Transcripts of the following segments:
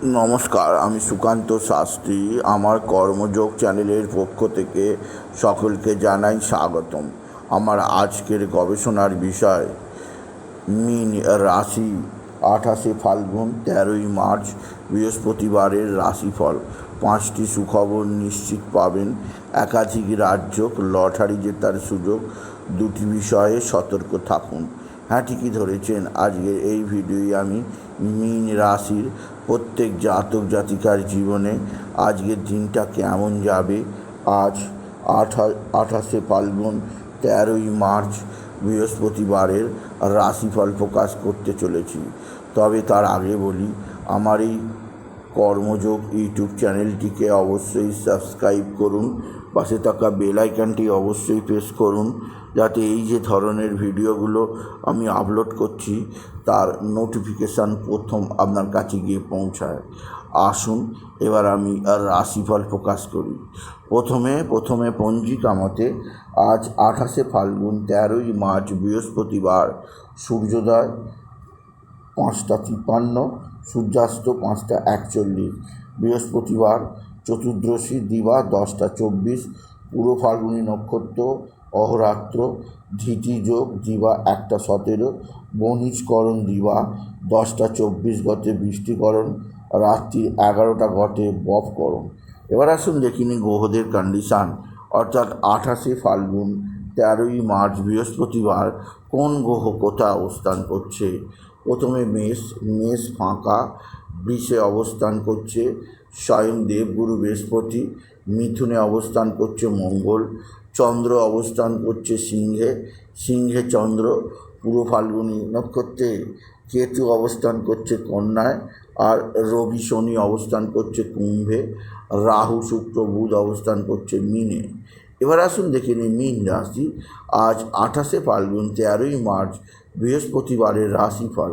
নমস্কার, আমি সুকান্ত শাস্ত্রী। আমার কর্মযোগ চ্যানেলের পক্ষ থেকে সকলকে জানাই স্বাগতম। আমার আজকের গবেষণার বিষয় মীন রাশি, 28শে ফাল্গুন 13ই মার্চ বৃহস্পতিবারের রাশিফল। 5টি সুখবর নিশ্চিত পাবেন, একাধিক রাজ্য, লটারি জেতার সুযোগ, 2টি বিষয়ে সতর্ক থাকুন। হ্যাঁ, ঠিকই ধরেছেন। আজকের এই ভিডিওয় আমি মীন রাশির প্রত্যেক জাতক জাতিকার জীবনে আজকের দিনটা কেমন যাবে, আজ 28শে ফাল্গুন 13ই মার্চ বৃহস্পতিবারের রাশিফল প্রকাশ করতে চলেছি। তবে তার আগে বলি, আমার এই কর্মযোগ ইউটিউব চ্যানেলটিকে অবশ্যই সাবস্ক্রাইব করুন, পাশে থাকা বেল আইকনটি অবশ্যই প্রেস করুন, যাতে এই যে ধরনের ভিডিওগুলো আমি আপলোড করছি তার নোটিফিকেশান প্রথম আপনার কাছে গিয়ে পৌঁছায়। আসুন এবার আমি রাশিফল প্রকাশ করি। প্রথমে পঞ্জিকা মতে আজ 28শে ফাল্গুন 13ই মার্চ বৃহস্পতিবার। সূর্যোদয় 5টা 53, সূর্যাস্ত 5টা 41। বৃহস্পতিবার চতুর্দশী দিবা 10টা 24, পূর্ব ফাল্গুনী নক্ষত্র, অহরাত্র, ধীতি যোগ দিবা 1টা 17, বণিজকরণ দিবা 10টা 24 গতে বৃষ্টিকরণ, রাত্রি 11টা গতে বপকরণ। এবার আসুন দেখিনি গ্রহদের কন্ডিশান, অর্থাৎ 28শে ফাল্গুন 13ই মার্চ বৃহস্পতিবার কোন গ্রহ কোথায় অবস্থান করছে। প্রথমে মেষ ফাঁকা, বৃষে অবস্থান করছে স্বয়ং দেবগুরু বৃহস্পতি, মিথুনে অবস্থান করছে মঙ্গল, চন্দ্র অবস্থান করছে সিংহে চন্দ্র, পূর্ব ফাল্গুনী নক্ষত্রে কেতু অবস্থান করছে কন্যায়, আর রবি শনি অবস্থান করছে কুম্ভে, রাহু শুক্র বুধ অবস্থান করছে মীনে। এবার আসুন দেখে নিই মীন রাশি, আজ 28শে ফাল্গুন 13ই মার্চ বৃহস্পতিবারের রাশিফল।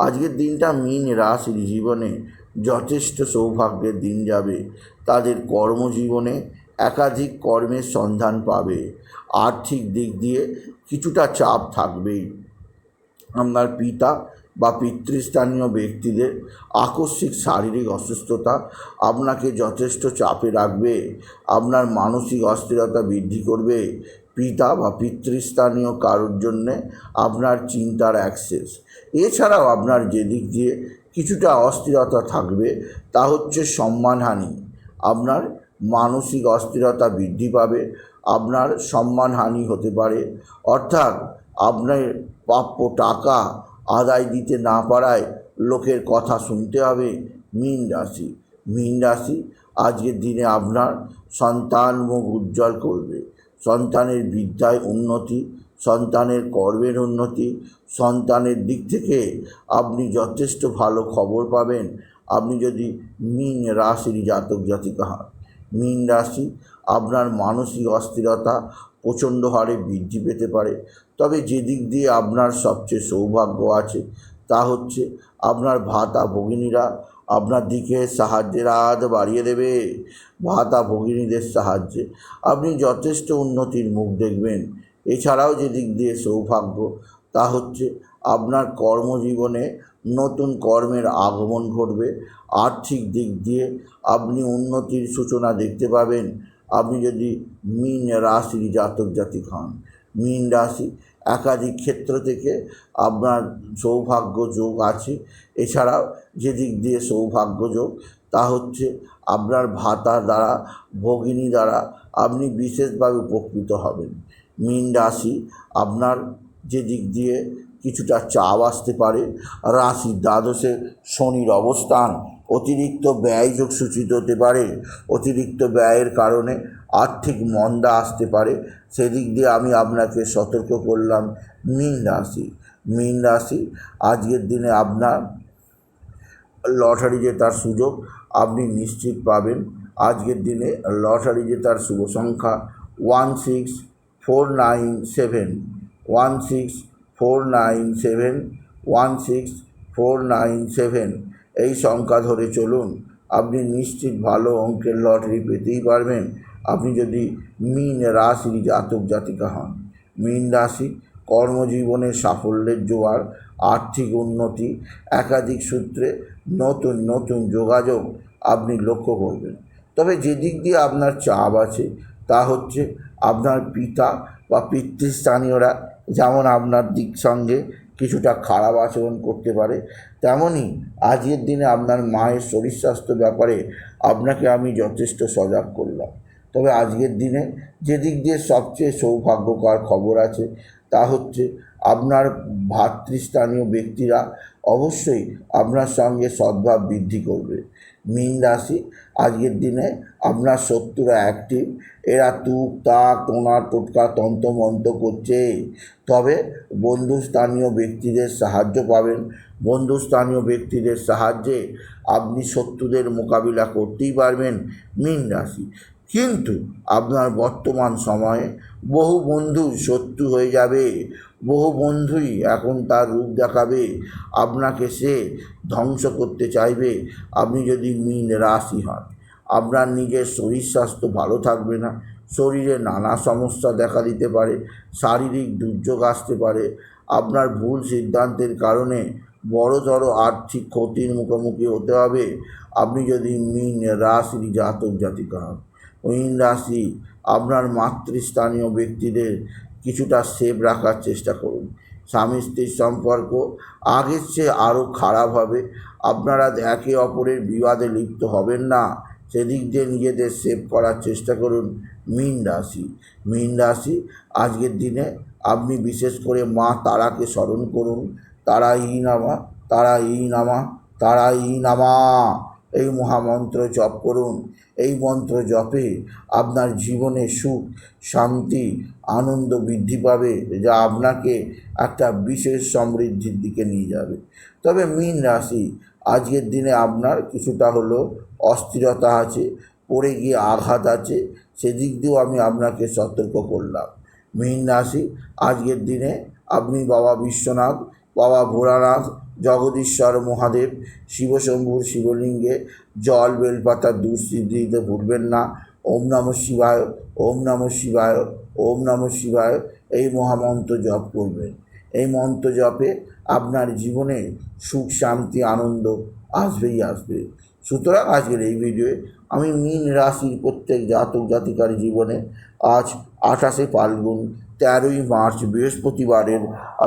আজকের দিনটা মীন রাশির জীবনে যথেষ্ট সৌভাগ্যের দিন যাবে। তাদের কর্মজীবনে একাধিক কর্মের সন্ধান পাবে। আর্থিক দিক দিয়ে কিছুটা চাপ থাকবেই। আপনার পিতা বা পিতৃস্থানীয় ব্যক্তিদের আকস্মিক শারীরিক অসুস্থতা আপনাকে যথেষ্ট চাপে রাখবে, আপনার মানসিক অস্থিরতা বৃদ্ধি করবে। পিতা বা পিতৃস্থানীয় কারোর জন্যে আপনার চিন্তার অ্যাক্সেস। এছাড়াও আপনার যে দিক দিয়ে কিছুটা অস্থিরতা থাকবে তা হচ্ছে সম্মানহানি। আপনার মানসিক অস্থিরতা বৃদ্ধি পাবে, আপনার সম্মানহানি হতে পারে, অর্থাৎ আপনার প্রাপ্য টাকা আদায় দিতে না পারায় লোকের কথা শুনতে হবে। মীন রাশি আজকের দিনে আপনার সন্তান মুখ উজ্জ্বল করবে। সন্তানের বিদ্যায় উন্নতি, সন্তানের কর্মের উন্নতি, সন্তানের দিক থেকে আপনি যথেষ্ট ভালো খবর পাবেন। আপনি যদি মীন রাশির জাতক জাতিকা হন, মীন রাশি আপনার মানসিক অস্থিরতা প্রচণ্ড হারে বৃদ্ধি পেতে পারে। তবে যে দিক দিয়ে আপনার সবচেয়ে সৌভাগ্য আছে তা হচ্ছে আপনার ভাতা ভগিনীরা আপনার দিকে সাহায্যের হাত বাড়িয়ে দেবে। ভাতা ভগিনীদের সাহায্যে আপনি যথেষ্ট উন্নতির মুখ দেখবেন। এছাড়াও যে দিক দিয়ে সৌভাগ্য তা হচ্ছে আপনার কর্মজীবনে নতুন কর্মের আগমন ঘটবে। আর্থিক দিক দিয়ে আপনি উন্নতির সূচনা দেখতে পাবেন। আপনি যদি মীন রাশির জাতক জাতিক হন, মীন রাশি একাধিক ক্ষেত্র থেকে আপনার সৌভাগ্য যোগ আছে। এছাড়াও যে দিক দিয়ে সৌভাগ্য যোগ তা হচ্ছে আপনার ভাতা দ্বারা, ভগিনী দ্বারা আপনি বিশেষভাবে উপকৃত হবেন। মীন রাশি আপনার যে দিক দিয়ে কিছুটা চাপ আসতে পারে, রাশির দ্বাদশে শনির অবস্থান অতিরিক্ত ব্যয়যোগ সূচিত হতে পারে। অতিরিক্ত ব্যয়ের কারণে আর্থিক মন্দা আসতে পারে, সেদিক দিয়ে আমি আপনাকে সতর্ক করলাম। মীন রাশি আজকের দিনে আপনার লটারি জেতার সুযোগ আপনি নিশ্চিত পাবেন। আজকের দিনে লটারি জেতার শুভ সংখ্যা 16497, 16497, 16497। এই সংখ্যা ধরে চলুন, আপনি নিশ্চিত ভালো অঙ্কের লটারি পেতেই পারবেন আপনি যদি মীন রাশির জাতক জাতিকা হন। মীন রাশি কর্মজীবনে সাফল্যের জোয়ার, আর্থিক উন্নতি, একাধিক সূত্রে নতুন নতুন যোগাযোগ আপনি লক্ষ্য করবেন। তবে যে দিক দিয়ে আপনার চাপ আছে তা হচ্ছে আপনার পিতা বা পিতৃস্থানীয়রা যেমন আপনার দিক সঙ্গে কিছুটা খারাপ আচরণ করতে পারে, তেমনই আজকের দিনে আপনার মায়ের শরীর স্বাস্থ্য ব্যাপারে আপনাকে আমি যথেষ্ট সজাগ করলাম। তবে আজকের দিনে যে দিক দিয়ে সবচেয়ে সৌভাগ্যকর খবর আছে তা হচ্ছে আপনার ভাতৃস্থানীয় ব্যক্তিরা অবশ্যই আপনার সঙ্গে সদ্ভাব বৃদ্ধি করবে। মীন রাশি, আজকের দিনে আপনার শত্রুরা অ্যাক্টিভ, এরা তুক তাক টোনা টোটকা তন্ত্রমন্ত্র করছে। তবে বন্ধুস্থানীয় ব্যক্তিদের সাহায্য পাবেন। বন্ধুস্থানীয় ব্যক্তিদের সাহায্যে আপনি শত্রুদের মোকাবিলা করতেই পারবেন মীন রাশি। কিন্তু আপনার বর্তমান সময়ে বহু বন্ধু শত্রু হয়ে যাবে, বহু বন্ধুই এখন তার রূপ দেখাবে, আপনাকে সে ধ্বংস করতে চাইবে আপনি যদি মীন রাশি হন। আপনার নিজের শরীর স্বাস্থ্য ভালো থাকবে না, শরীরে নানা সমস্যা দেখা দিতে পারে, শারীরিক দুর্যোগ আসতে পারে, আপনার ভুল সিদ্ধান্তের কারণে বড়তর আর্থিক ক্ষতির মুখোমুখি হতে হবে আপনি যদি মীন রাশির জাতক জাতিকা হন। মীন রাশি, আপনার মাতৃস্থানীয় ব্যক্তিদের কিছুটা সেভ রাখার চেষ্টা করুন। স্বামী স্ত্রীর সম্পর্ক আগের চেয়ে আরও খারাপ হবে। আপনারা একে অপরের বিবাদে লিপ্ত হবেন না, সেদিক দিয়ে নিজেদের সেভ করার চেষ্টা করুন মীন রাশি। মীন রাশি, আজকের দিনে আপনি বিশেষ করে মা তারাকে স্মরণ করুন। তারা ই নামা, তারা ই নামা, তারা ই নামা, এই মহামন্ত্র জপ করুন। এই মন্ত্র জপে আপনার জীবনে সুখ, শান্তি, আনন্দ বৃদ্ধি পাবে, যা আপনাকে একটা বিশেষ সমৃদ্ধির দিকে নিয়ে যাবে। তবে মীন রাশি, আজকের দিনে আপনার কিছুটা হলো অস্থিরতা আছে, পড়ে গিয়ে আঘাত আছে, সেদিক দিয়েও আমি আপনাকে সতর্ক করলাম। মীন রাশি, আজকের দিনে আপনি বাবা বিশ্বনাথ, বাবা ভোলানাথ, জগদীশ্বর মহাদেব, শিবশম্ভুর শিবলিঙ্গে জল বেলপাতা দুধ দিতে ভুলবেন না। ওম নমঃ শিবায়, ওম নমঃ শিবায়, ওম নমঃ শিবায়, এই মহামন্ত্র জপ করবেন। এই মন্ত্র জপে আপনার জীবনে সুখ, শান্তি, আনন্দ আসবেই আসবে। সুতরাং আজকের এই ভিডিওয়ে আমি মীন রাশির প্রত্যেক জাতক জাতিকার জীবনে আজ 28শে ফাল্গুন 13ই মার্চ বৃহস্পতিবারের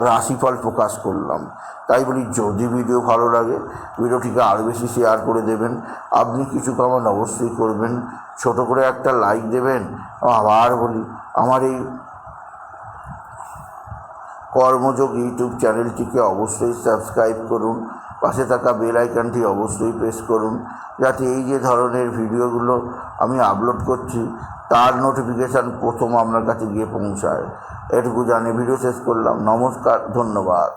রাশিফল প্রকাশ করলাম। তাই বলি, যদি ভিডিও ভালো লাগে ভিডিওটিকে আরও বেশি শেয়ার করে দেবেন। আপনি কিছু কমেন্ট অবশ্যই করবেন, ছোট করে একটা লাইক দেবেন। আবার বলি, আমার এই কর্মযোগ ইউটিউব চ্যানেলটিকে অবশ্যই সাবস্ক্রাইব করুন, পাশে থাকা বেল আইকনটি অবশ্যই প্রেস করুন, যাতে এই যে ধরনের ভিডিওগুলো আমি আপলোড করছি তার নোটিফিকেশান প্রথম আপনার কাছে গিয়ে পৌঁছায়। এটুকু জানিয়ে ভিডিও শেষ করলাম। নমস্কার, ধন্যবাদ।